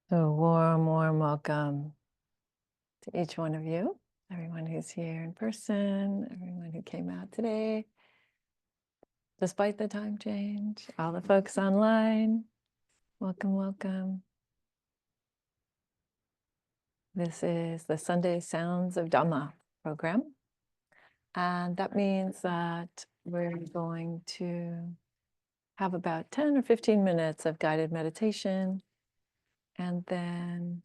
So warm welcome to each one of you, everyone who's here in person, everyone who came out today, despite the time change, all the folks online. Welcome. This is the Sunday Sounds of Dhamma program. And that means that we're going to have about 10 or 15 minutes of guided meditation. And then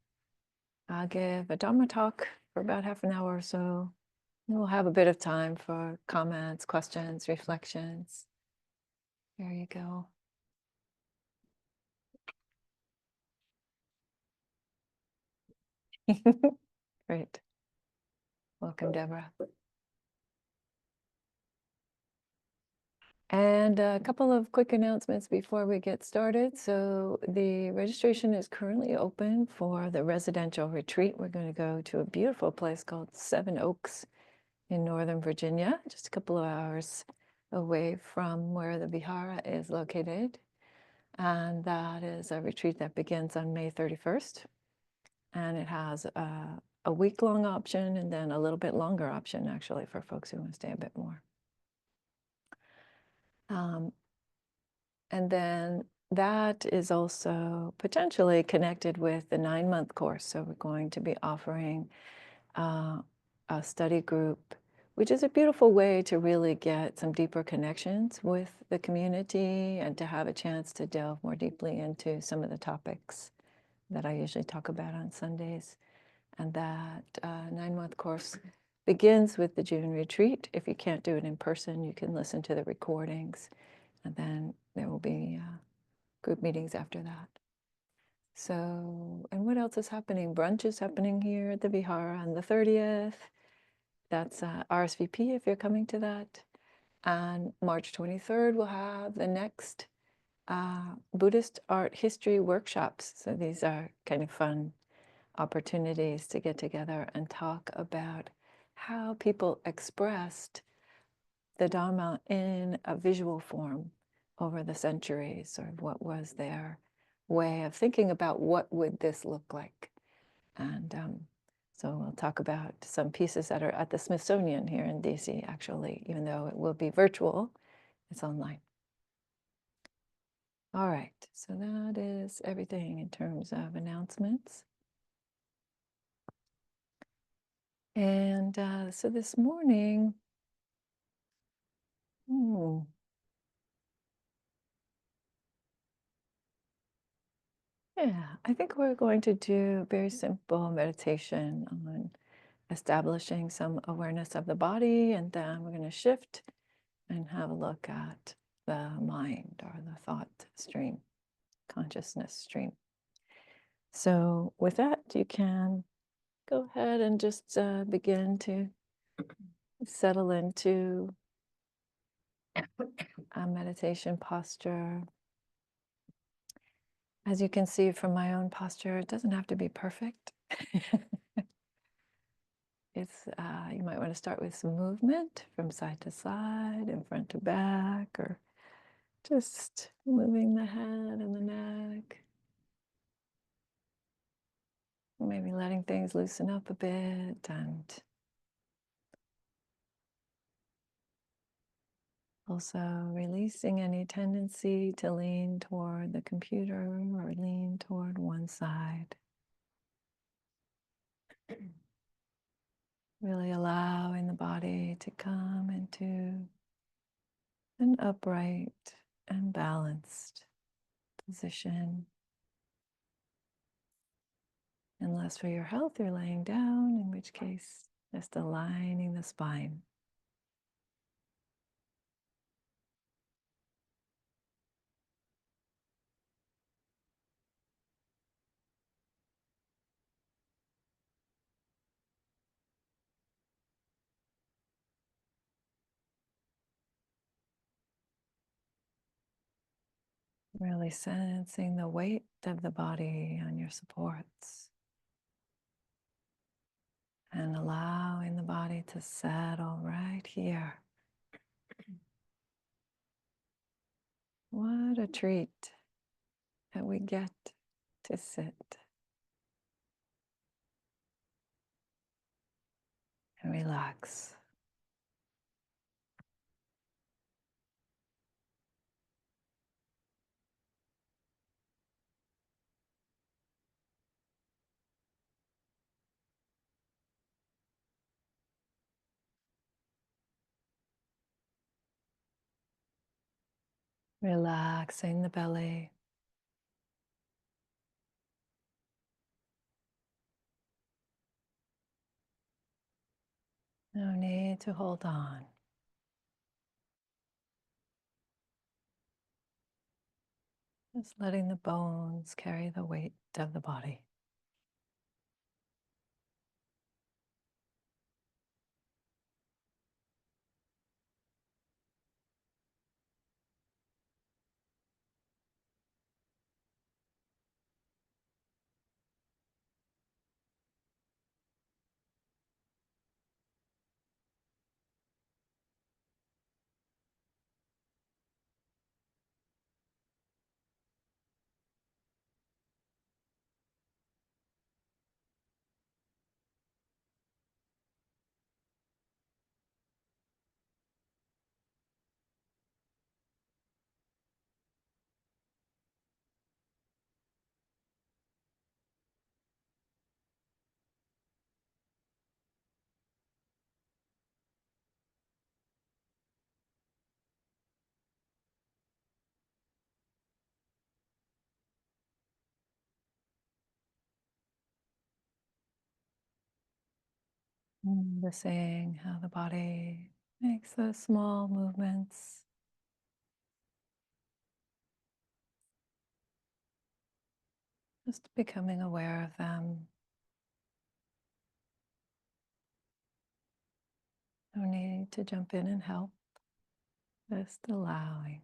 I'll give a Dhamma talk for about half an hour or so. We'll have a bit of time for comments, questions, reflections. There you go. Great. Welcome, Deborah. And a couple of quick announcements before we get started. So the registration is currently open for the residential retreat. We're going to go to a beautiful place called Seven Oaks in Northern Virginia, just a couple of hours away from where the vihara is located. And that is a retreat that begins on May 31st. And it has a week-long option and then a little bit longer option, actually, for folks who want to stay a bit more. And then that is also potentially connected with the 9-month course. So we're going to be offering a study group, which is a beautiful way to really get some deeper connections with the community and to have a chance to delve more deeply into some of the topics that I usually talk about on Sundays. And that 9-month course begins with the June retreat. If you can't do it in person, you can listen to the recordings. And then there will be group meetings after that. So, and what else is happening? Brunch is happening here at the Vihara on the 30th. That's RSVP if you're coming to that. And March 23rd, we'll have the next Buddhist art history workshops. So these are kind of fun opportunities to get together and talk about how people expressed the Dharma in a visual form over the centuries, or what was their way of thinking about what would this look like. And so we'll talk about some pieces that are at the Smithsonian here in DC, actually, even though it will be virtual, it's online. All right, so that is everything in terms of announcements. And so this morning, yeah, I think we're going to do a very simple meditation on establishing some awareness of the body, and then we're going to shift and have a look at the mind or the thought stream, consciousness stream. So with that, you can go ahead and just begin to settle into a meditation posture. As you can see from my own posture, it doesn't have to be perfect. It's you might want to start with some movement from side to side and front to back, or just moving the head and the neck. Maybe letting things loosen up a bit and also releasing any tendency to lean toward the computer or lean toward one side. Really allowing the body to come into an upright and balanced position. Unless for your health you're laying down, in which case just aligning the spine. Really sensing the weight of the body on your supports. And allowing the body to settle right here. What a treat that we get to sit and relax. Relaxing the belly. No need to hold on. Just letting the bones carry the weight of the body. Noticing how the body makes those small movements. Just becoming aware of them. No need to jump in and help. Just allowing.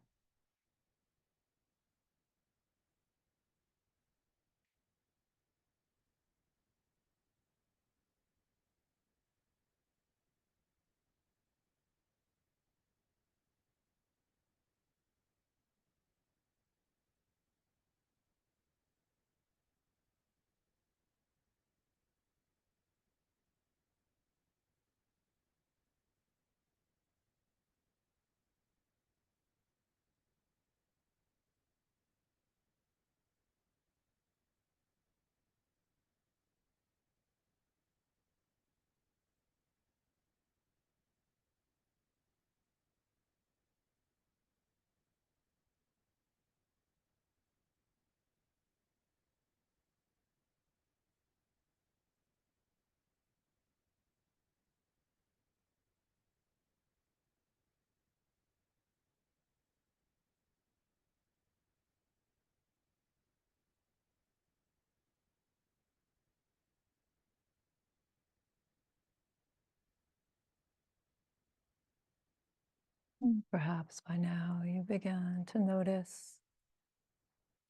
Perhaps by now you began to notice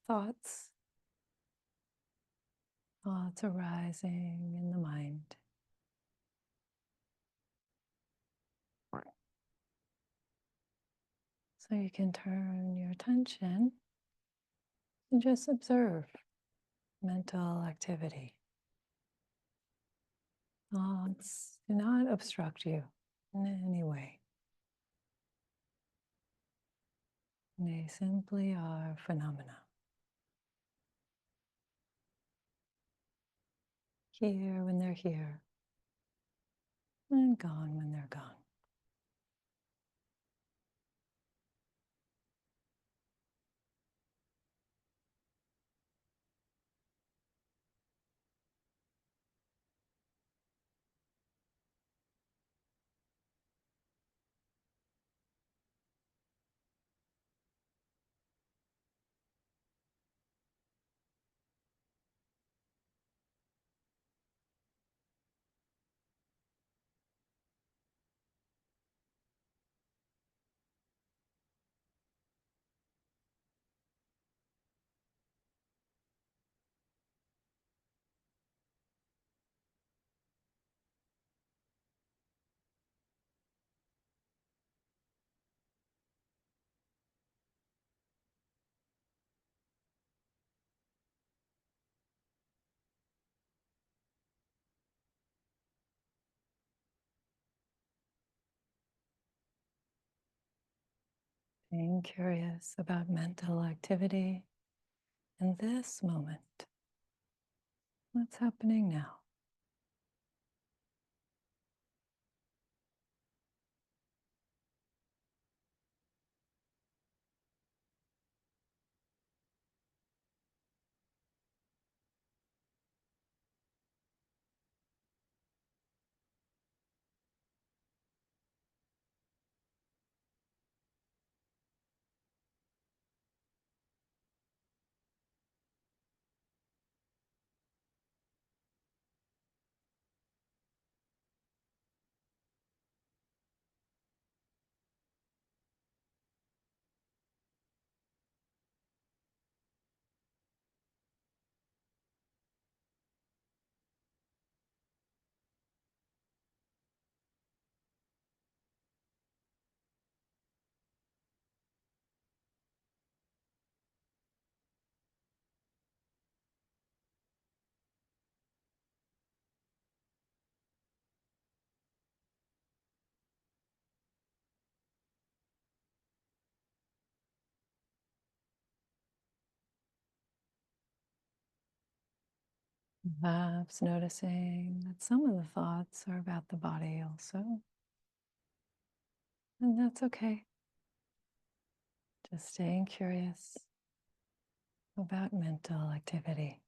thoughts, thoughts arising in the mind. So you can turn your attention and just observe mental activity. Thoughts do not obstruct you in any way. They simply are phenomena. Here when they're here, and gone when they're gone. Being curious about mental activity in this moment. What's happening now? Perhaps noticing that some of the thoughts are about the body also. And that's okay. Just staying curious about mental activity.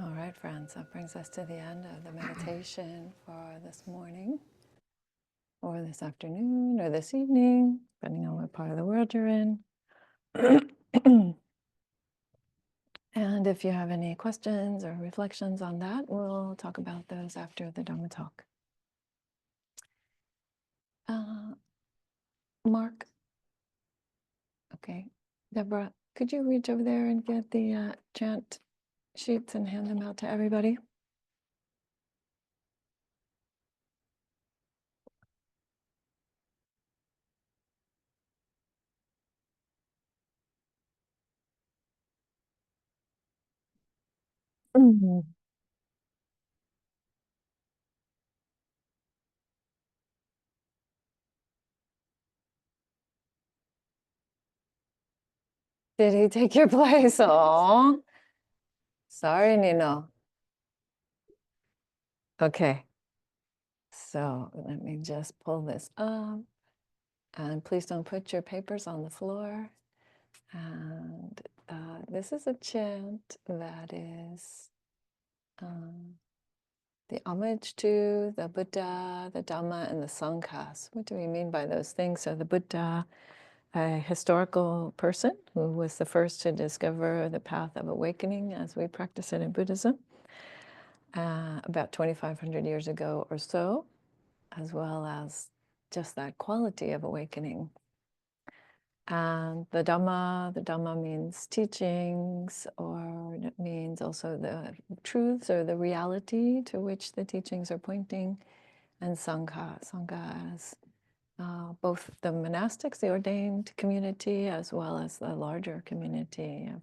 All right, friends, that brings us to the end of the meditation for this morning, or this afternoon, or this evening, depending on what part of the world you're in. And if you have any questions or reflections on that, we'll talk about those after the Dhamma talk. Mark, okay. Deborah, could you reach over there and get the chant sheets and hand them out to everybody? Mhm. Did he take your place? Oh, sorry, Nino. Okay, so let me just pull this up. And please don't put your papers on the floor. And this is a chant that is the homage to the Buddha, the Dhamma, and the Sangha. What do we mean by those things? So the Buddha, a historical person who was the first to discover the path of awakening as we practice it in Buddhism, about 2,500 years ago or so, as well as just that quality of awakening. And the Dhamma means teachings, or it means also the truths or the reality to which the teachings are pointing. And Sangha as both the monastics, the ordained community, as well as the larger community of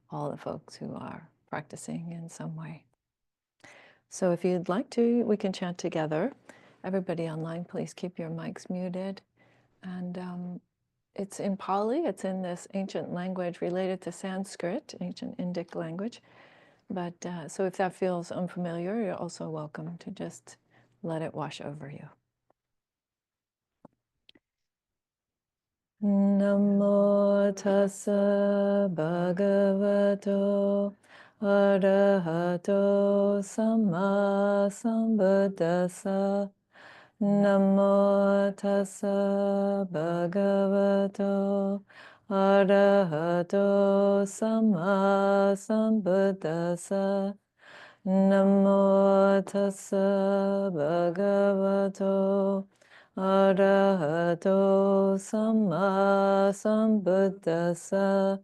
all the folks who are practicing in some way. So if you'd like to, we can chant together. Everybody online, please keep your mics muted. And it's in Pali, it's in this ancient language related to Sanskrit, ancient Indic language. But so if that feels unfamiliar, you're also welcome to just let it wash over you. Namo tassa bhagavato arahato samma sambuddhassa. Namo tassa bhagavato arahato samma sambuddhassa. Namo tassa bhagavato arahato samma sambuddhassa.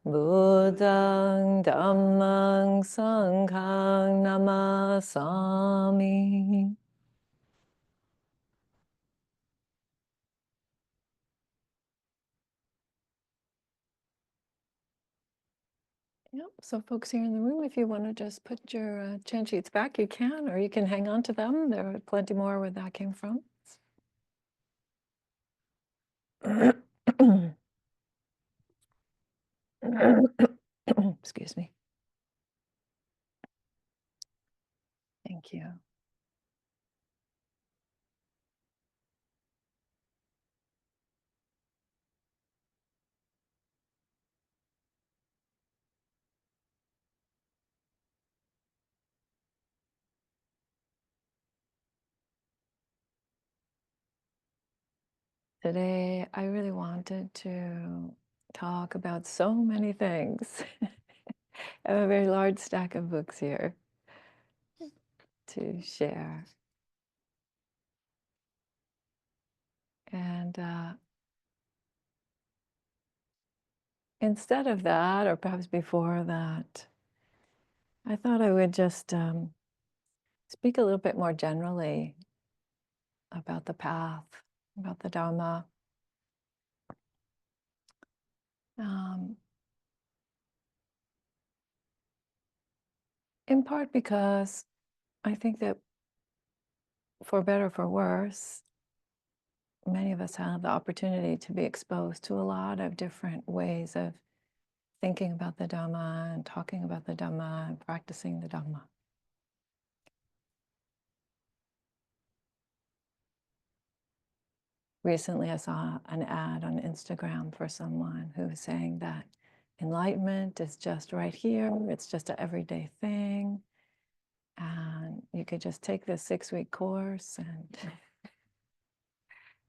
Buddhang dhammang sanghang namasami. Yep. So folks here in the room, if you want to just put your chant sheets back, you can, or you can hang on to them. There are plenty more where that came from. Excuse me. Thank you. Today, I really wanted to talk about so many things. I have a very large stack of books here to share. And instead of that, or perhaps before that, I thought I would just speak a little bit more generally about the path, about the Dharma. In part because I think that for better or for worse, many of us have the opportunity to be exposed to a lot of different ways of thinking about the Dhamma and talking about the Dhamma and practicing the Dhamma. Recently, I saw an ad on Instagram for someone who was saying that enlightenment is just right here. It's just an everyday thing. And you could just take this 6-week course and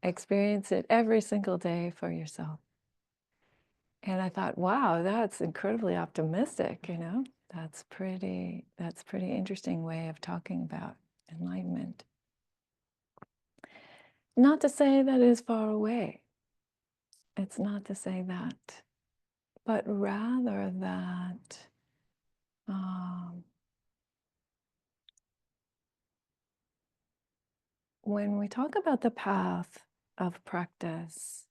experience it every single day for yourself. And I thought, wow, that's incredibly optimistic, you know? That's pretty interesting way of talking about enlightenment. Not to say that it is far away. It's not to say that, but rather that when we talk about the path of practice,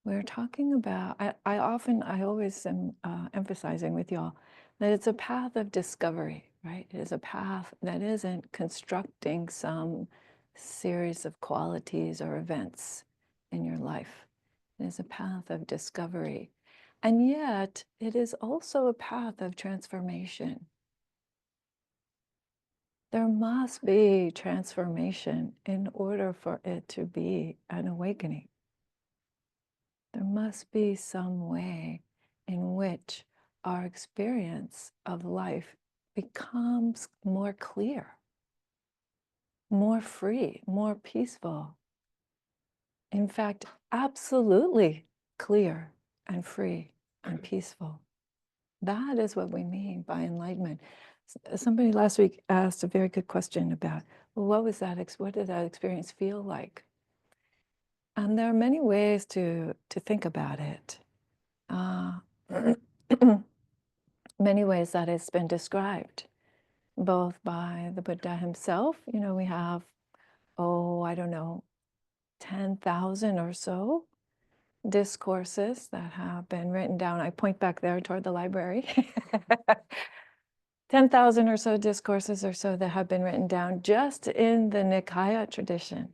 we're talking about, I always am emphasizing with y'all that it's a path of discovery, right? It is a path that isn't constructing some series of qualities or events in your life. It is a path of discovery. And yet, it is also a path of transformation. There must be transformation in order for it to be an awakening. There must be some way in which our experience of life becomes more clear, more free, more peaceful. In fact, absolutely clear and free and peaceful. That is what we mean by enlightenment. Somebody last week asked a very good question about, well, what did that experience feel like? And there are many ways to think about it. Many ways that it's been described, both by the Buddha himself. You know, we have, I don't know, 10,000 or so discourses that have been written down. I point back there toward the library. 10,000 or so discourses or so that have been written down just in the Nikaya tradition,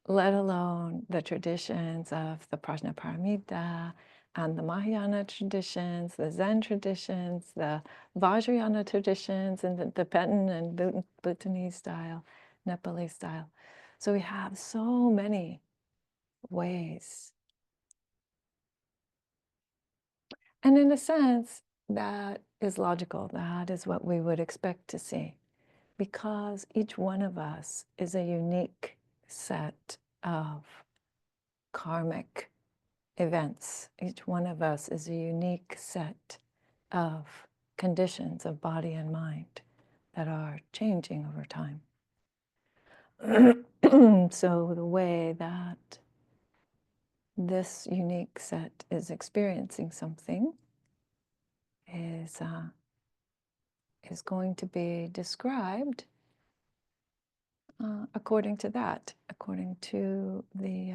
let alone the traditions of the Prajnaparamita and the Mahayana traditions, the Zen traditions, the Vajrayana traditions, and the Tibetan and Bhutanese style, Nepalese style. So we have so many ways. And in a sense, that is logical. That is what we would expect to see, because each one of us is a unique set of karmic events. Each one of us is a unique set of conditions of body and mind that are changing over time. So the way that this unique set is experiencing something is going to be described according to that, according to the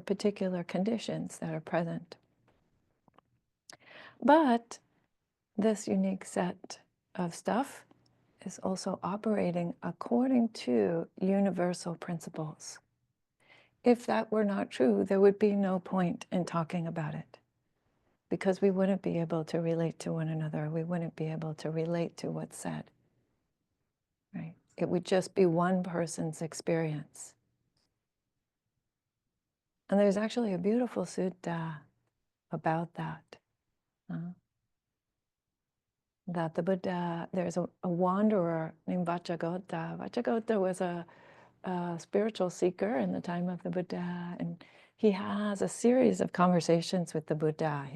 particular conditions that are present. But this unique set of stuff is also operating according to universal principles. If that were not true, there would be no point in talking about it, because we wouldn't be able to relate to one another. We wouldn't be able to relate to what's said, right? It would just be one person's experience. And there's actually a beautiful sutta about that. That the Buddha, there's a wanderer named Vacchagotta. Vacchagotta was a spiritual seeker in the time of the Buddha, and he has a series of conversations with the Buddha.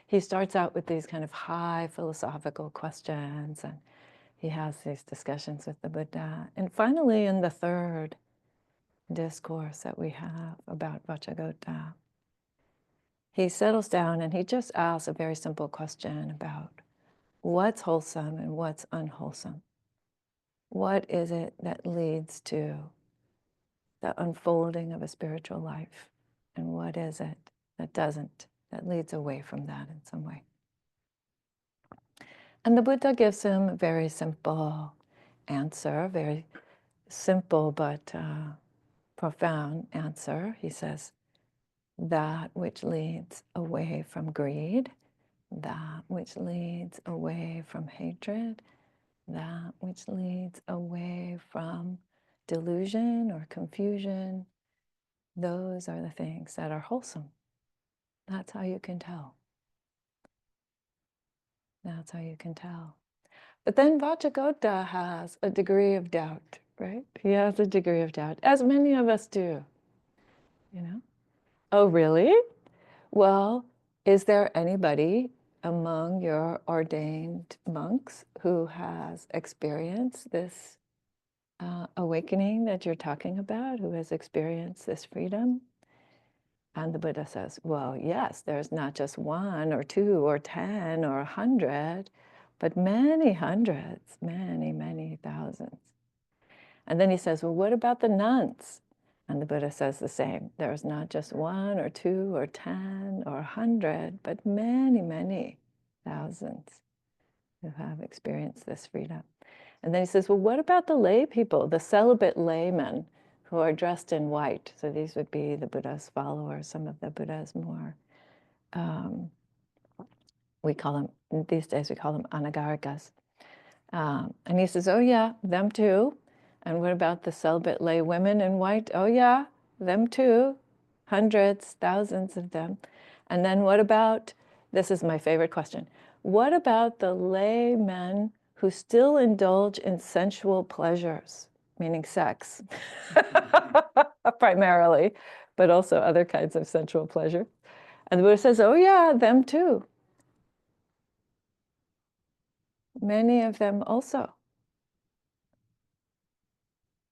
He starts out with these kind of high philosophical questions, and he has these discussions with the Buddha. And finally, in the third discourse that we have about Vacchagotta, he settles down and he just asks a very simple question about what's wholesome and what's unwholesome. What is it that leads to the unfolding of a spiritual life? And what is it that doesn't, that leads away from that in some way? And the Buddha gives him a very simple answer, very simple but profound answer. He says, that which leads away from greed, that which leads away from hatred, that which leads away from delusion or confusion, those are the things that are wholesome. That's how you can tell. That's how you can tell. But then Vacchagotta has a degree of doubt, right? He has a degree of doubt, as many of us do, you know? Oh, really? Well, is there anybody among your ordained monks who has experienced this awakening that you're talking about, who has experienced this freedom? And the Buddha says, well, yes, there's not just one or two or 10 or 100, but many hundreds, many, many thousands. And then he says, well, what about the nuns? And the Buddha says the same. There's not just one or two or 10 or 100, but many, many thousands. who have experienced this freedom. And then he says, well, what about the lay people, the celibate laymen who are dressed in white? So these would be the Buddha's followers, some of the Buddha's more, we call them, these days we call them anagarikas. And he says, oh yeah, them too. And what about the celibate lay women in white? Oh yeah, them too. Hundreds, thousands of them. And then what about, this is my favorite question, what about the lay men who still indulge in sensual pleasures, meaning sex, primarily, but also other kinds of sensual pleasure? And the Buddha says, oh yeah, them too. Many of them also.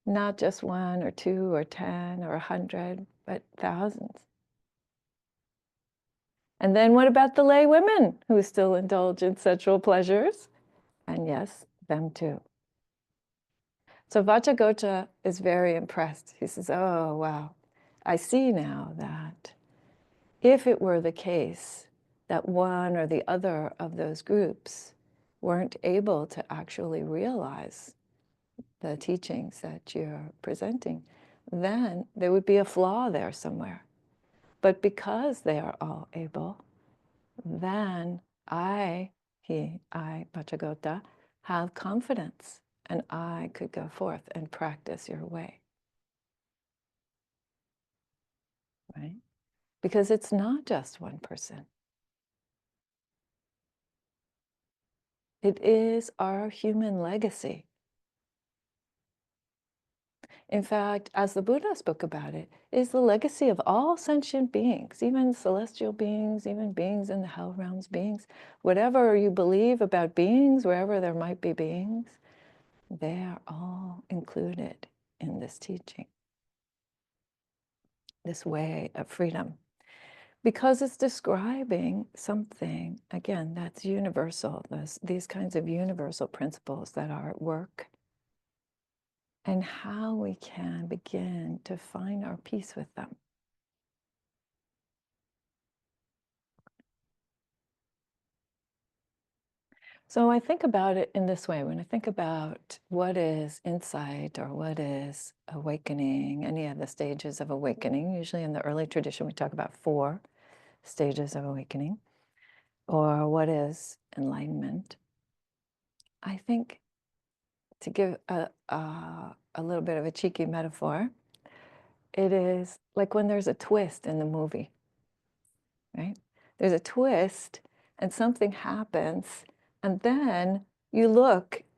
Not just one or two or 10 or 100, but thousands. And then what about the lay women who still indulge in sensual pleasures? And yes, them too. So Vajragota is very impressed. He says, oh, wow, I see now that if it were the case that one or the other of those groups weren't able to actually realize the teachings that you're presenting, then there would be a flaw there somewhere. But because they are all able, then I, Vajragota, have confidence, and I could go forth and practice your way. Right? Because it's not just one person. It is our human legacy. In fact, as the Buddha spoke about it, is the legacy of all sentient beings, even celestial beings, even beings in the hell realms, beings, whatever you believe about beings, wherever there might be beings, they are all included in this teaching, this way of freedom. Because it's describing something, again, that's universal, these kinds of universal principles that are at work, and how we can begin to find our peace with them. So I think about it in this way. When I think about what is insight or what is awakening, any of the stages of awakening, usually in the early tradition we talk about 4 stages of awakening, or what is enlightenment. I think, to give a little bit of a cheeky metaphor, it is like when there's a twist in the movie, right? There's a twist and something happens, and then you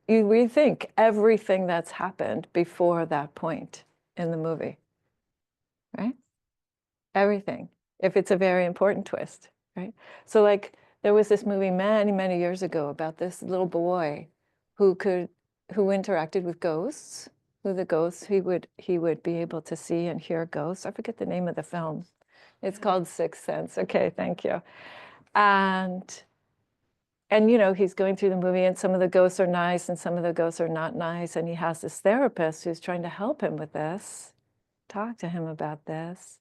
rethink everything that's happened before that point in the movie, right? Everything, if it's a very important twist, right? So like there was this movie many, many years ago about this little boy who interacted with ghosts, he would be able to see and hear ghosts. I forget the name of the film. It's called Sixth Sense. Okay, thank you. And you know, he's going through the movie and some of the ghosts are nice and some of the ghosts are not nice. And he has this therapist who's trying to help him with this, talk to him about this.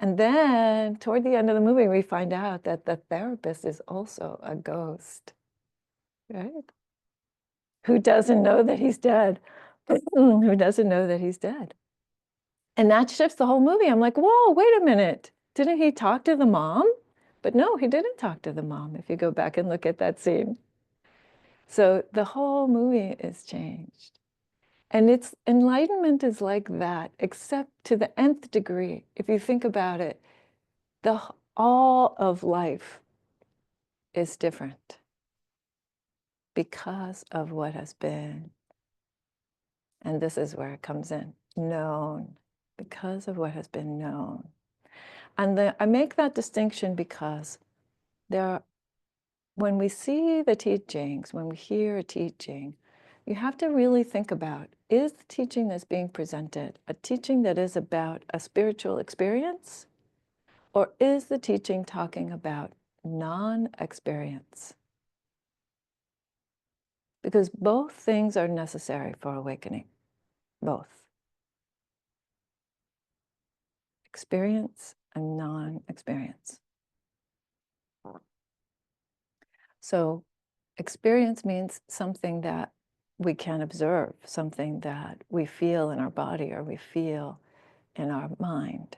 And then toward the end of the movie, we find out that the therapist is also a ghost, right? Who doesn't know that he's dead? Who doesn't know that he's dead? And that shifts the whole movie. I'm like, whoa, wait a minute. Didn't he talk to the mom? But no, he didn't talk to the mom, if you go back and look at that scene. So the whole movie is changed. And it's enlightenment is like that, except to the nth degree. If you think about it, all of life is different because of what has been. And this is where it comes in, known, because of what has been known. And I make that distinction because when we see the teachings, when we hear a teaching, you have to really think about, is the teaching that's being presented a teaching that is about a spiritual experience? Or is the teaching talking about non-experience? Because both things are necessary for awakening, both. Experience and non-experience. So Experience means something that we can observe, something that we feel in our body or we feel in our mind.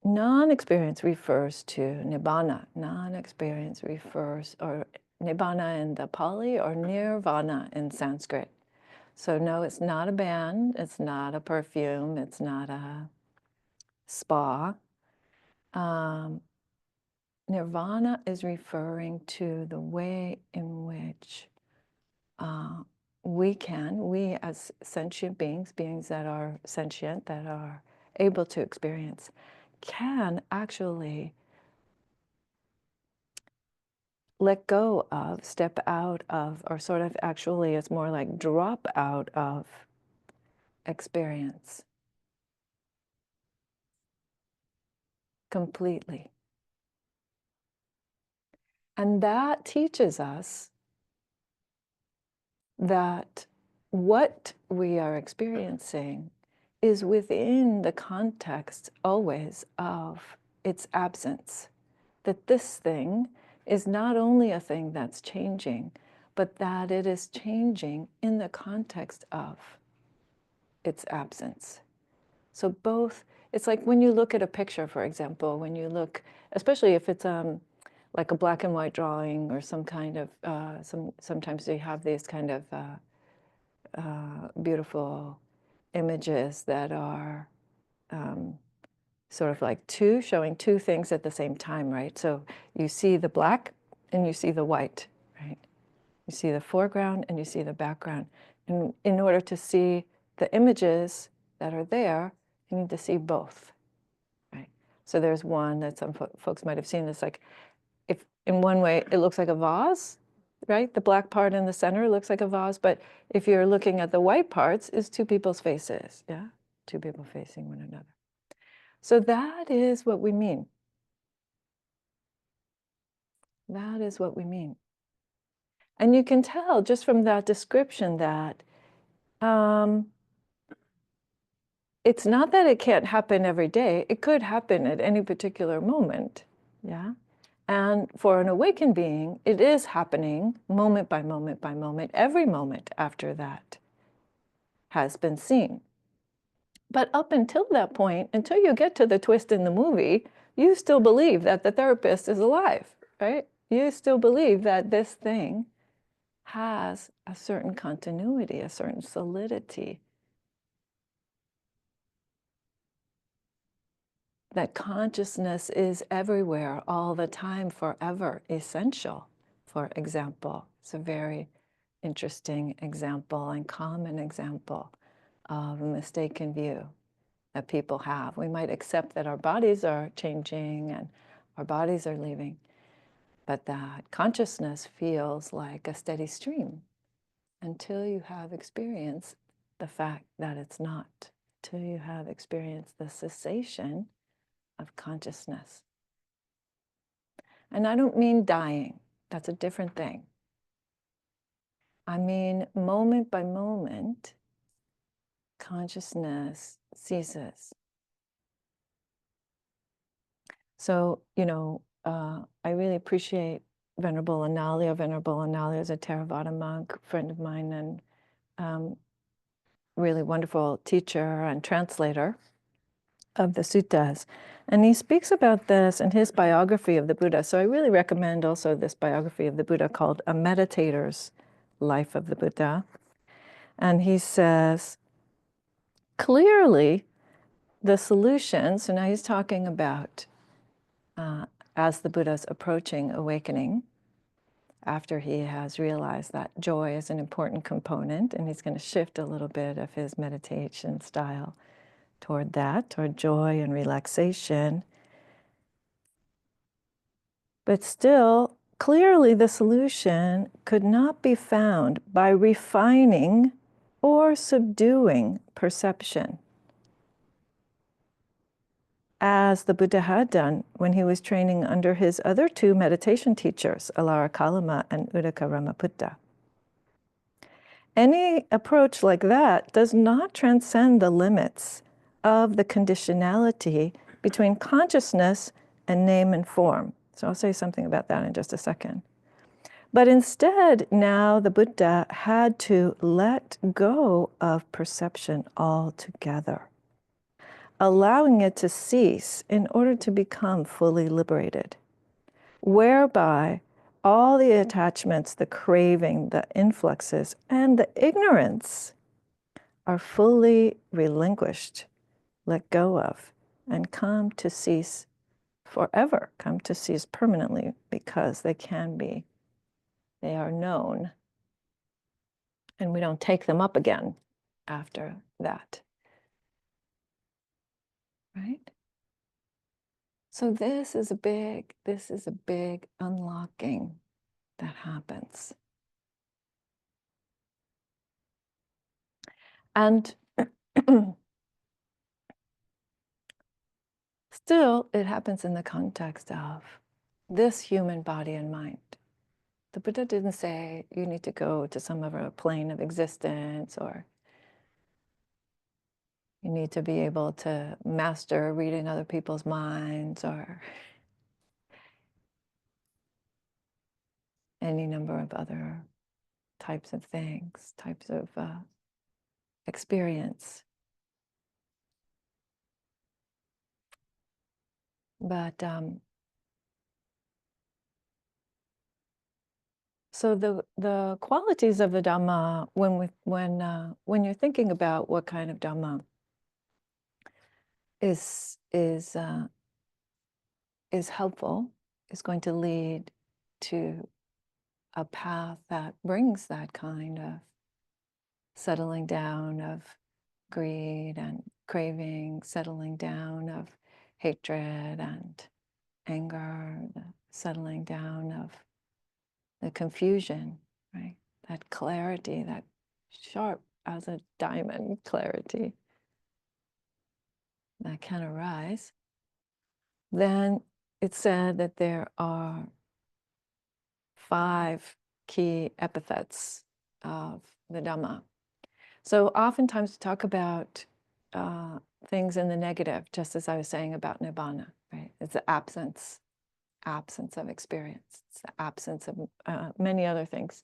Non-experience refers to Nibbana. Non-experience refers, or Nibbana in the Pali or Nirvana in Sanskrit. So no, it's not a band, it's not a perfume, it's not a spa. Nirvana is referring to the way in which we as sentient beings, beings that are sentient, that are able to experience, can actually let go of, step out of, or sort of actually it's more like drop out of experience completely. And that teaches us that what we are experiencing is within the context always of its absence. That this thing is not only a thing that's changing, but that it is changing in the context of its absence. So both, it's like when you look at a picture, for example, when you look, especially if it's like a black and white drawing or some kind of, sometimes you have these kind of beautiful images that are sort of like showing two things at the same time, right? So you see the black and you see the white, right? You see the foreground and you see the background. And in order to see the images that are there, you need to see both, right? So there's one that some folks might have seen. It's like, if in one way it looks like a vase, right? The black part in the center looks like a vase, but if you're looking at the white parts, it's two people's faces, yeah? Two people facing one another. So that is what we mean. That is what we mean. And you can tell just from that description that it's not that it can't happen every day. It could happen at any particular moment, yeah? And for an awakened being, it is happening moment by moment by moment, every moment after that has been seen. But up until that point, until you get to the twist in the movie, you still believe that the therapist is alive, right? You still believe that this thing has a certain continuity, a certain solidity. That consciousness is everywhere, all the time, forever, essential, for example. It's a very interesting example and common example of a mistaken view that people have. We might accept that our bodies are changing and our bodies are leaving, but that consciousness feels like a steady stream until you have experienced the fact that it's not, till you have experienced the cessation of consciousness. And I don't mean dying. That's a different thing. I mean, moment by moment, consciousness ceases. So, I really appreciate Venerable Anālya. Venerable Anālya is a Theravada monk, friend of mine, and really wonderful teacher and translator of the suttas. And he speaks about this in his biography of the Buddha. So I really recommend also this biography of the Buddha called A Meditator's Life of the Buddha. And he says, clearly the solution, so now he's talking about as the Buddha's approaching awakening, after he has realized that joy is an important component, and he's going to shift a little bit of his meditation style toward that, toward joy and relaxation. But still, clearly the solution could not be found by refining or subduing perception, as the Buddha had done when he was training under his other two meditation teachers, Alara Kalama and Uddaka Ramaputta. Any approach like that does not transcend the limits of the conditionality between consciousness and name and form. So I'll say something about that in just a second. But instead, now the Buddha had to let go of perception altogether, allowing it to cease in order to become fully liberated, whereby all the attachments, the craving, the influxes, and the ignorance are fully relinquished, let go of, and come to cease forever, come to cease permanently, because they can be, they are known, and we don't take them up again after that, right? So this is a big unlocking that happens. And still, it happens in the context of this human body and mind. The Buddha didn't say you need to go to some other plane of existence, or you need to be able to master reading other people's minds, or any number of other types of things, types of experience. But so the qualities of the Dhamma, when you're thinking about what kind of Dhamma is helpful, is going to lead to a path that brings that kind of settling down of greed and craving, settling down of hatred and anger, the settling down of the confusion, right? That clarity, that sharp as a diamond clarity that can arise. Then it's said that there are 5 key epithets of the Dhamma. So oftentimes we talk about things in the negative, just as I was saying about Nibbana, right? It's the absence of experience. It's the absence of many other things.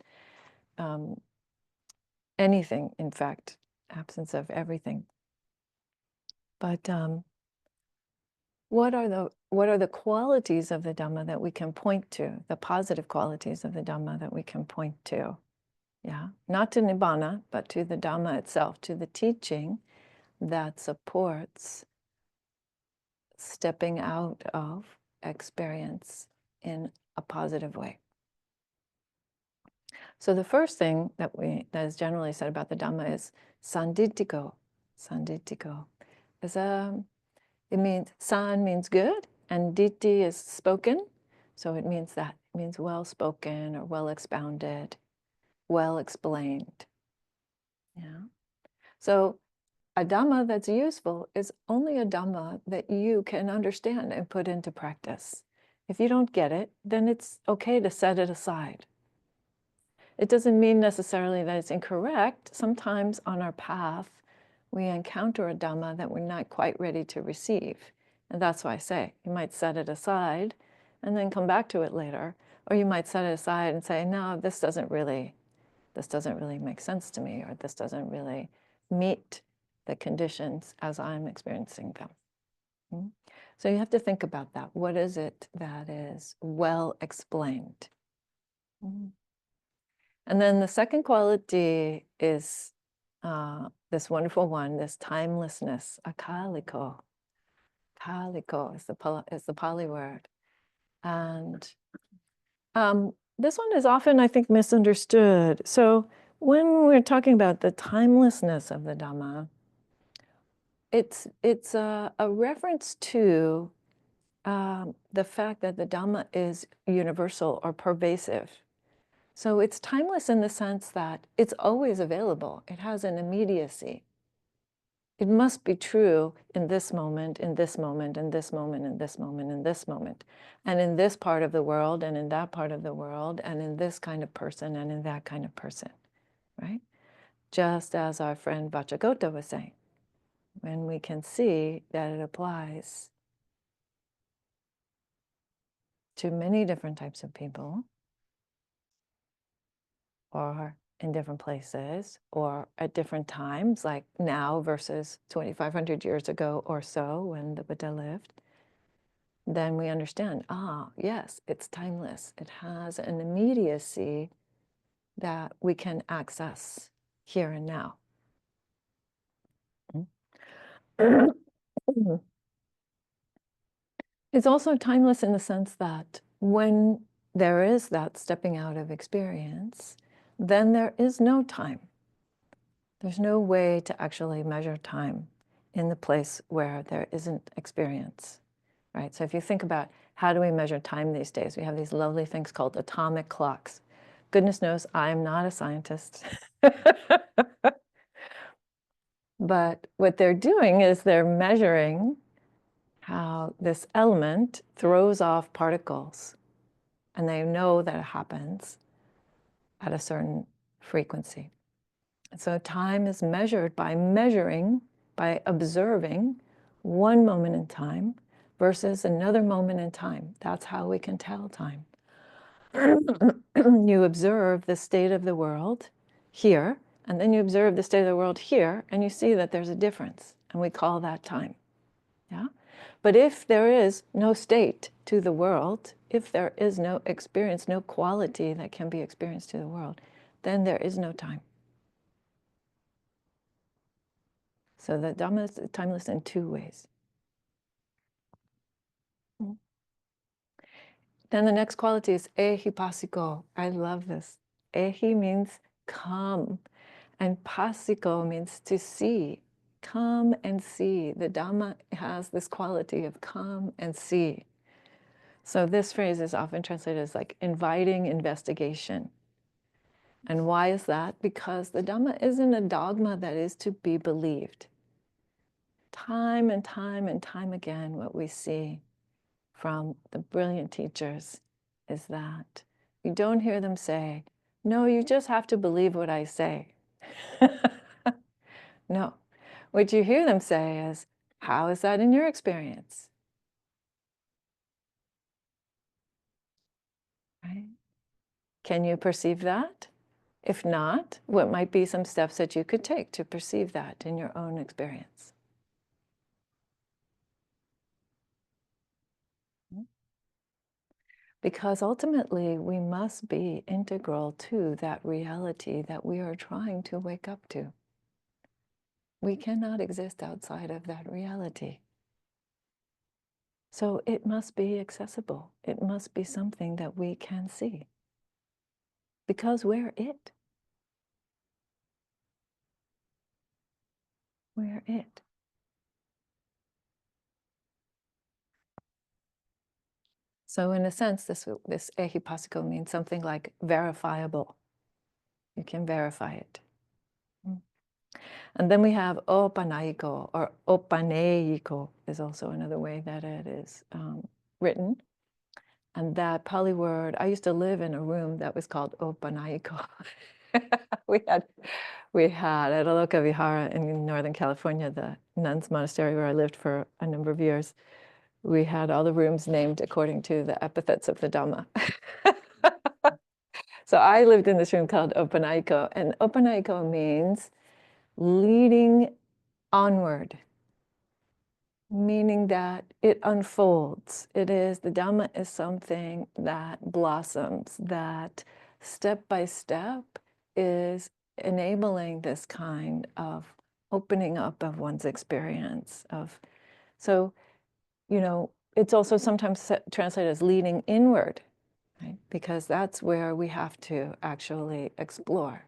Anything, in fact, absence of everything. But what are the qualities of the Dhamma that we can point to, the positive qualities of the Dhamma that we can point to? Yeah, not to Nibbana, but to the Dhamma itself, to the teaching that supports stepping out of experience in a positive way. So the first thing that is generally said about the Dhamma is sanditiko. Sanditiko is it means san means good, and ditti is spoken. So it means well spoken or well expounded, well explained. Yeah. So a Dhamma that's useful is only a Dhamma that you can understand and put into practice. If you don't get it, then it's okay to set it aside. It doesn't mean necessarily that it's incorrect. Sometimes on our path, we encounter a Dhamma that we're not quite ready to receive. And that's why I say, you might set it aside and then come back to it later. Or you might set it aside and say, no, this doesn't really make sense to me, or this doesn't really meet the conditions as I'm experiencing them. So you have to think about that. What is it that is well explained? And then the second quality is this wonderful one, this timelessness, akaliko. Kaliko is the Pali word. And this one is often, I think, misunderstood. So when we're talking about the timelessness of the Dhamma, it's a reference to the fact that the Dhamma is universal or pervasive. So it's timeless in the sense that it's always available. It has an immediacy. It must be true in this moment, in this moment, in this moment, in this moment, in this moment, and in this part of the world, and in that part of the world, and in this kind of person, and in that kind of person, right? Just as our friend Vacchagotta was saying, when we can see that it applies to many different types of people, or in different places, or at different times, like now versus 2,500 years ago or so when the Buddha lived, then we understand, yes, it's timeless. It has an immediacy that we can access here and now. It's also timeless in the sense that when there is that stepping out of experience, then there is no time. There's no way to actually measure time in the place where there isn't experience, right? So if you think about how do we measure time these days, we have these lovely things called atomic clocks. Goodness knows I am not a scientist. But what they're doing is they're measuring how this element throws off particles, and they know that it happens at a certain frequency. And so time is measured by measuring, by observing one moment in time versus another moment in time. That's how we can tell time. You observe the state of the world here, and then you observe the state of the world here, and you see that there's a difference, and we call that time. Yeah? But if there is no state to the world, if there is no experience, no quality that can be experienced to the world, then there is no time. So the Dhamma is timeless in two ways. Then the next quality is ehipassiko. I love this. Ehi means come, and passiko means to see. Come and see. The Dhamma has this quality of come and see. So this phrase is often translated as like inviting investigation. And why is that? Because the Dhamma isn't a dogma that is to be believed. Time and time and time again, what we see from the brilliant teachers is that you don't hear them say, no, you just have to believe what I say. No. What you hear them say is, how is that in your experience? Right? Can you perceive that? If not, what might be some steps that you could take to perceive that in your own experience? Because ultimately, we must be integral to that reality that we are trying to wake up to. We cannot exist outside of that reality. So it must be accessible. It must be something that we can see. Because we're it. We're it. So in a sense, this ehipassiko means something like verifiable. You can verify it. And then we have opanaiko, or opaneiko is also another way that it is written. And that Pali word, I used to live in a room that was called opanaiko. we had at Aloka Vihara in Northern California, the nuns' monastery where I lived for a number of years. We had all the rooms named according to the epithets of the Dhamma. So I lived in this room called opanaiko, and opanaiko means leading onward, meaning that it unfolds. It is, the Dhamma is something that blossoms, that step by step is enabling this kind of opening up of one's experience of. So, it's also sometimes translated as leading inward, right? Because that's where we have to actually explore.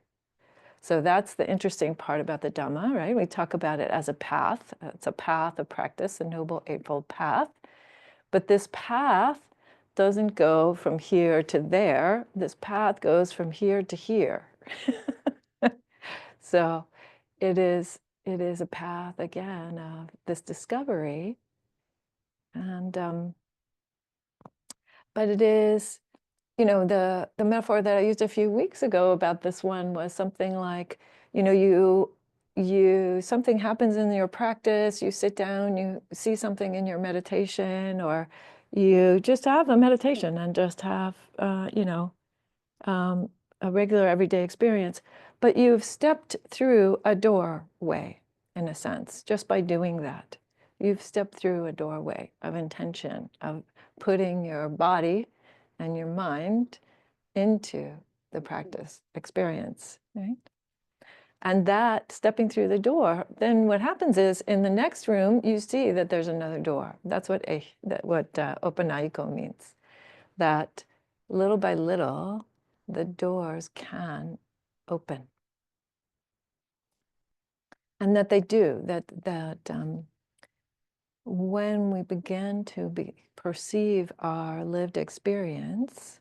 So that's the interesting part about the Dhamma, right? We talk about it as a path. It's a path of practice, a noble eightfold path. But this path doesn't go from here to there. This path goes from here to here. So it is a path, again, of this discovery. And but it is, the metaphor that I used a few weeks ago about this one was something like, something happens in your practice, you sit down, you see something in your meditation, or you just have a meditation and just have, a regular everyday experience, but you've stepped through a doorway, in a sense, just by doing that. You've stepped through a doorway of intention, of putting your body and your mind into the practice experience, right? And that stepping through the door, then what happens is in the next room, you see that there's another door. That's what opanayiko means, that little by little, the doors can open. And that they do, that when we begin to perceive our lived experience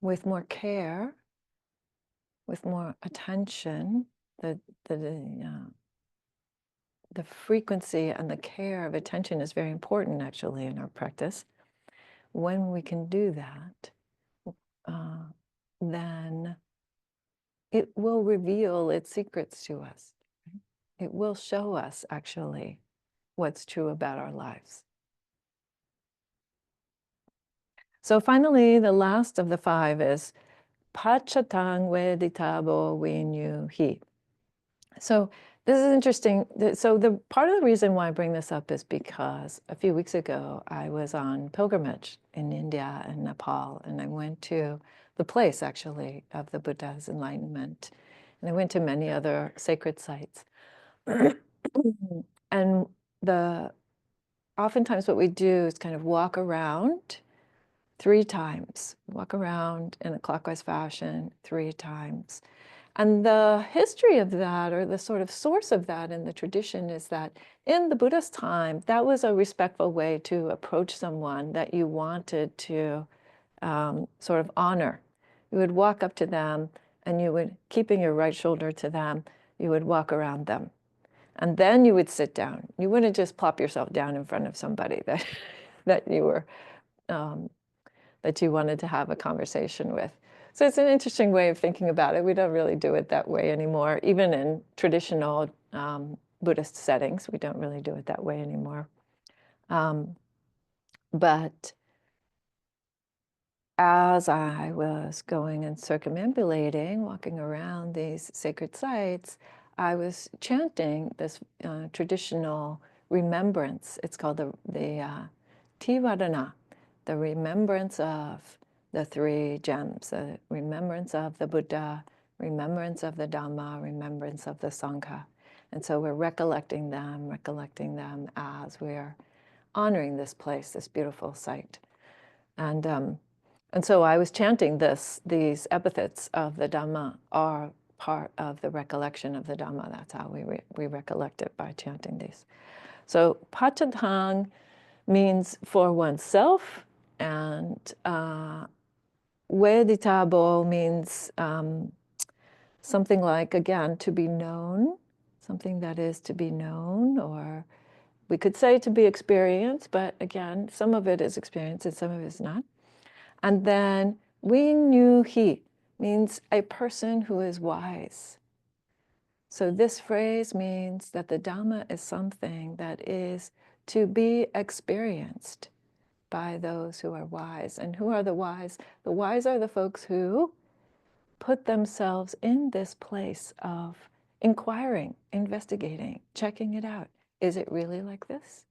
with more care, with more attention, the frequency and the care of attention is very important actually in our practice. When we can do that, then it will reveal its secrets to us. It will show us actually what's true about our lives. So finally, the last of the 5 is Pachatang Veditabo Vinyu Hi. So this is interesting. So the part of the reason why I bring this up is because a few weeks ago, I was on pilgrimage in India and Nepal, and I went to the place actually of the Buddha's enlightenment. And I went to many other sacred sites. And oftentimes what we do is kind of walk around 3 times, walk around in a clockwise fashion 3 times. And the history of that, or the sort of source of that in the tradition, is that in the Buddha's time, that was a respectful way to approach someone that you wanted to sort of honor. You would walk up to them and you would, keeping your right shoulder to them, you would walk around them. And then you would sit down. You wouldn't just plop yourself down in front of somebody that, that you were, that you wanted to have a conversation with. So it's an interesting way of thinking about it. We don't really do it that way anymore. Even in traditional Buddhist settings, we don't really do it that way anymore. But as I was going and circumambulating, walking around these sacred sites, I was chanting this traditional remembrance. It's called the Tivadana, the remembrance of the 3 gems, the remembrance of the Buddha, remembrance of the Dhamma, remembrance of the Sangha. And so we're recollecting them as we're honoring this place, this beautiful site. And so I was chanting these epithets of the Dhamma are part of the recollection of the Dhamma. That's how we recollect it, by chanting these. So Pachatang means for oneself, and Veditabo means something like, again, to be known, something that is to be known, or we could say to be experienced, but again, some of it is experience and some of it is not. And then Vinyu Hi means a person who is wise. So this phrase means that the Dhamma is something that is to be experienced by those who are wise. And who are the wise? The wise are the folks who put themselves in this place of inquiring, investigating, checking it out. Is it really like this?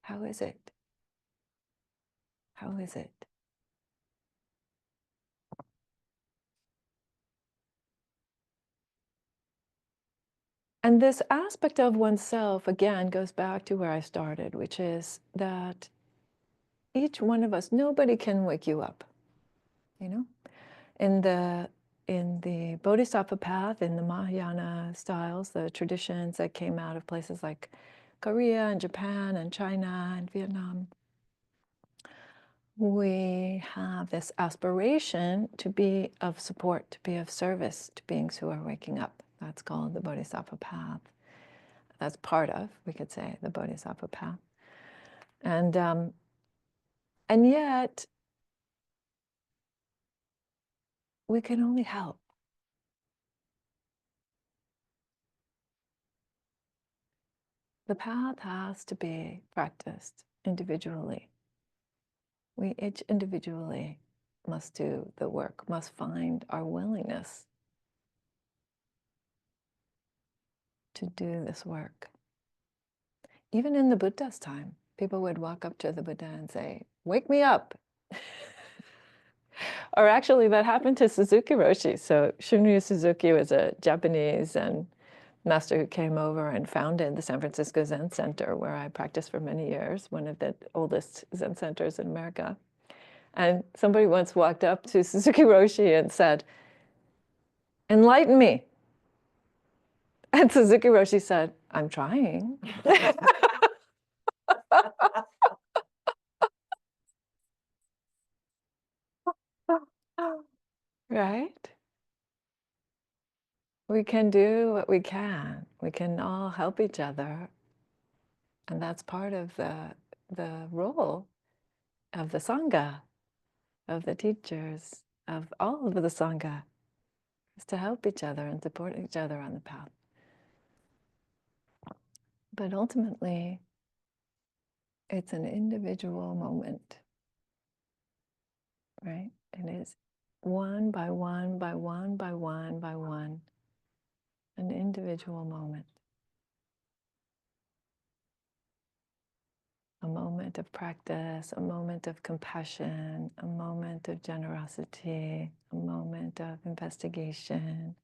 How is it? How is it? And this aspect of oneself, again, goes back to where I started, which is that each one of us, nobody can wake you up, you know? In the Bodhisattva path, in the Mahayana styles, the traditions that came out of places like Korea and Japan and China and Vietnam, we have this aspiration to be of support, to be of service to beings who are waking up. That's called the Bodhisattva path. That's part of, we could say, the Bodhisattva path. And yet, we can only help. The path has to be practiced individually. We each individually must do the work, must find our willingness to do this work. Even in the Buddha's time, people would walk up to the Buddha and say, "Wake me up." Or actually, that happened to Suzuki Roshi. So Shunryu Suzuki was a Japanese master who came over and founded the San Francisco Zen Center, where I practiced for many years, one of the oldest Zen centers in America. And somebody once walked up to Suzuki Roshi and said, "Enlighten me." And Suzuki Roshi said, "I'm trying." Right? We can do what we can. We can all help each other. And that's part of the role of the Sangha, of the teachers, of all of the Sangha, is to help each other and support each other on the path. But ultimately, it's an individual moment, right? It is one by one, by one, by one, by one, an individual moment. A moment of practice, a moment of compassion, a moment of generosity, a moment of investigation,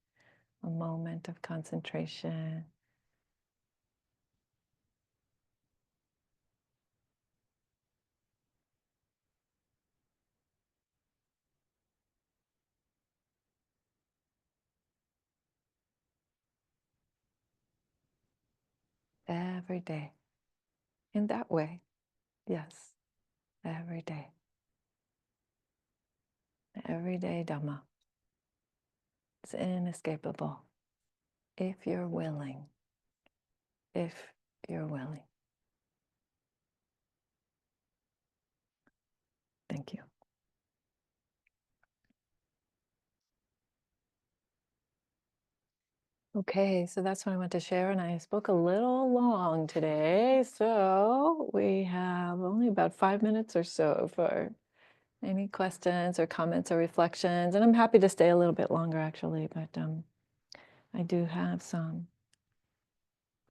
a moment of concentration. Every day. In that way, yes, every day. Everyday Dhamma. It's inescapable. If you're willing. If you're willing. Thank you. Okay, so that's what I want to share, and I spoke a little long today, so we have only about 5 minutes or so for any questions or comments or reflections, and I'm happy to stay a little bit longer actually, but I do have some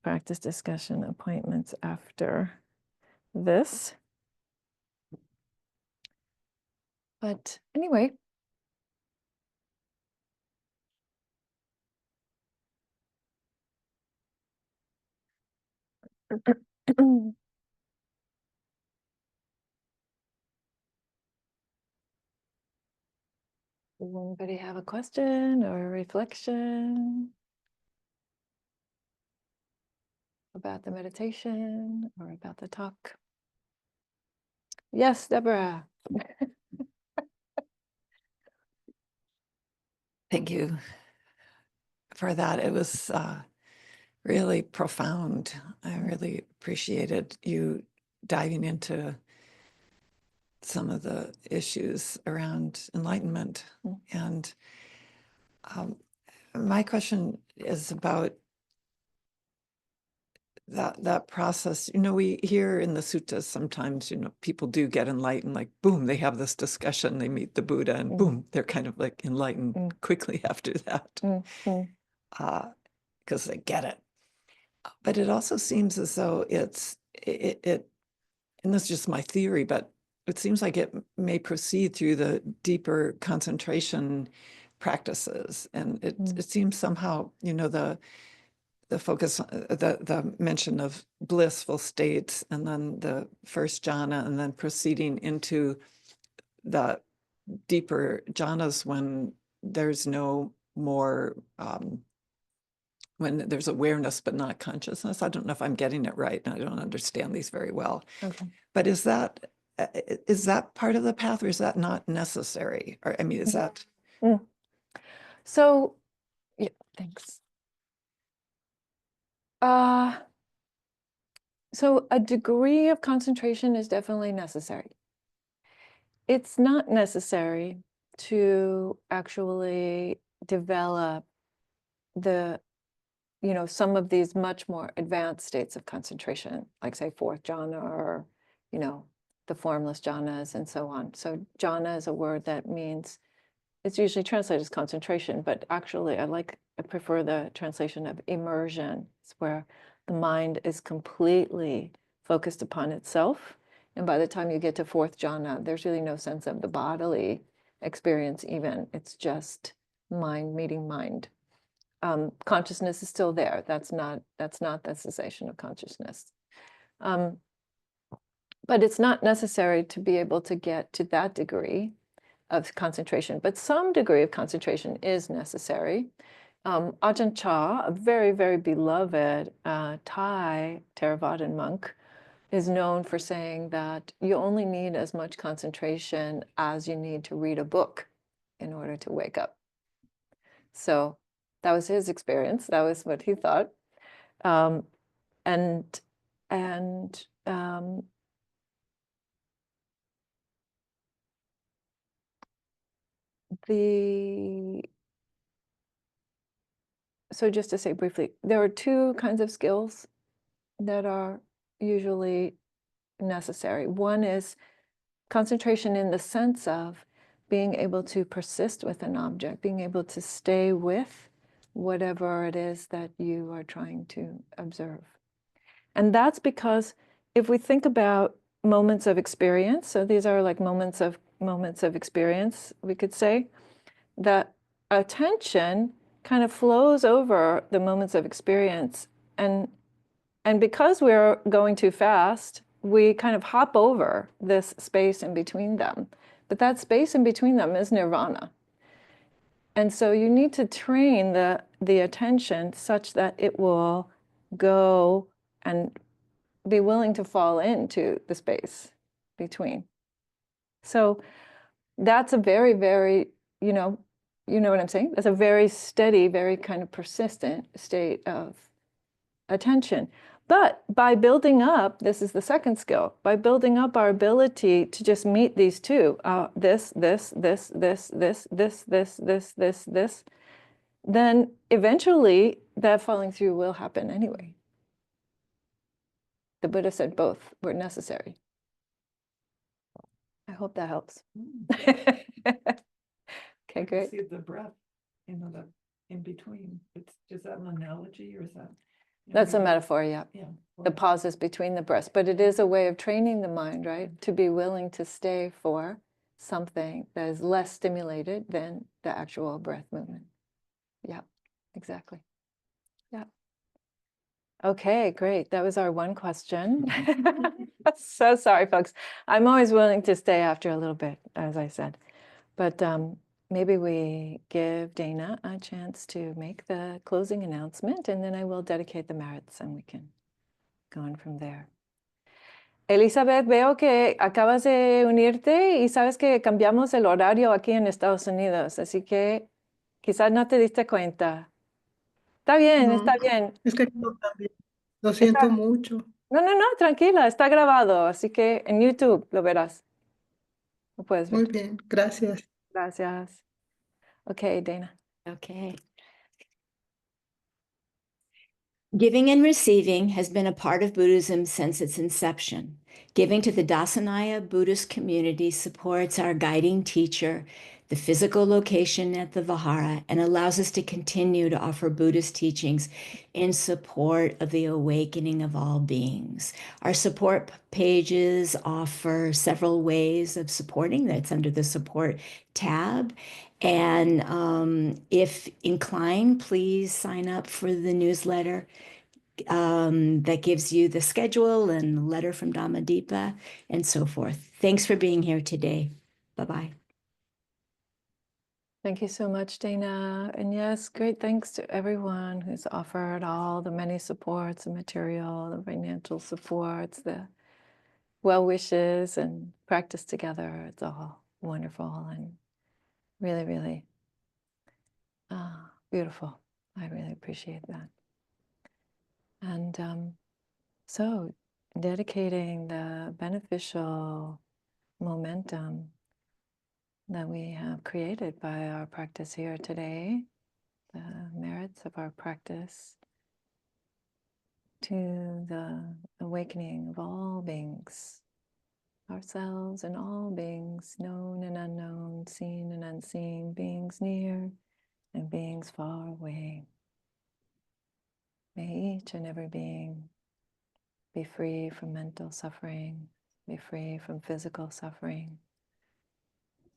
practice discussion appointments after this. But anyway, does anybody have a question or a reflection about the meditation or about the talk? Yes, Deborah. Thank you for that. It was really profound. I really appreciated you diving into some of the issues around enlightenment. And my question is about that process. We hear in the suttas sometimes, people do get enlightened, like boom, they have this discussion, they meet the Buddha, and boom, they're kind of like enlightened quickly after that, because they get it. But it also seems as though it, and this is just my theory, but it seems like it may proceed through the deeper concentration practices, and it seems somehow, the focus, the mention of blissful states, and then the first jhana, and then proceeding into the deeper jhanas when there's no more, when there's awareness but not consciousness. I don't know if I'm getting it right, and I don't understand these very well. Okay. But is that part of the path, or is that not necessary? Or I mean, is that? So, yeah, thanks. So a degree of concentration is definitely necessary. It's not necessary to actually develop some of these much more advanced states of concentration, like say fourth jhana or you know, the formless jhanas and so on. So jhana is a word that means, it's usually translated as concentration, but actually I prefer the translation of immersion. It's where the mind is completely focused upon itself. And by the time you get to fourth jhana, there's really no sense of the bodily experience even. It's just mind meeting mind. Consciousness is still there. That's not the cessation of consciousness. But it's not necessary to be able to get to that degree of concentration, but some degree of concentration is necessary. Ajahn Chah, a very, very beloved Thai Theravadan monk, is known for saying that you only need as much concentration as you need to read a book in order to wake up. So that was his experience. That was what he thought. So just to say briefly, there are two kinds of skills that are usually necessary. One is concentration in the sense of being able to persist with an object, being able to stay with whatever it is that you are trying to observe. And that's because if we think about moments of experience, so these are like moments of experience, we could say, that attention kind of flows over the moments of experience. And because we're going too fast, we kind of hop over this space in between them. But that space in between them is nirvana. And so you need to train the attention such that it will go and be willing to fall into the space between. So that's a very, very, you know what I'm saying? That's a very steady, very kind of persistent state of attention. But by building up, this is the second skill, by building up our ability to just meet these two, this, then eventually that falling through will happen anyway. The Buddha said both were necessary. I hope that helps. Okay, great. See the breath, the in between. Is that an analogy or is that? That's a metaphor, yeah. Yeah. The pauses between the breaths, but it is a way of training the mind, right? To be willing to stay for something that is less stimulated than the actual breath movement. Yeah, exactly. Yeah. Okay, great. That was our one question. So sorry, folks. I'm always willing to stay after a little bit, as I said. But maybe we give Dana a chance to make the closing announcement, and then I will dedicate the merits and we can go on from there. Elizabeth, veo que acabas de unirte y sabes que cambiamos el horario aquí en Estados Unidos, así que quizás no te diste cuenta. Está bien, No, está bien. es que no cambié. Lo siento mucho. No, tranquila, está grabado, así que en YouTube lo verás. Lo puedes ver. Muy bien, gracias. Gracias. Okay, Dana. Okay. Giving and receiving has been a part of Buddhism since its inception. Giving to the Dassanaya Buddhist Community supports our guiding teacher, the physical location at the vihara, and allows us to continue to offer Buddhist teachings in support of the awakening of all beings. Our support pages offer several ways of supporting. That's under the support tab. And if inclined, please sign up for the newsletter that gives you the schedule and the letter from Dhammadīpā and so forth. Thanks for being here today. Bye-bye. Thank you so much, Dana. And yes, great thanks to everyone who's offered all the many supports, the material, the financial supports, the well wishes and practice together. It's all wonderful and really, really beautiful. I really appreciate that. And so dedicating the beneficial momentum that we have created by our practice here today, the merits of our practice, to the awakening of all beings ourselves and all beings, known and unknown, seen and unseen, beings near and beings far away. May each and every being be free from mental suffering, be free from physical suffering.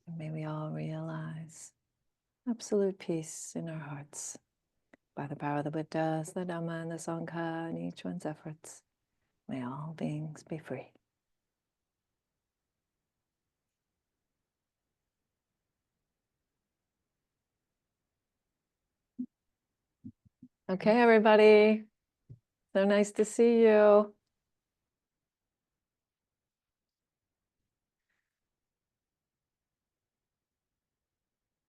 And may we all realize absolute peace in our hearts by the power of the Buddhas, the Dhamma, and the Sangha, and each one's efforts. May all beings be free. Okay, everybody. So nice to see you.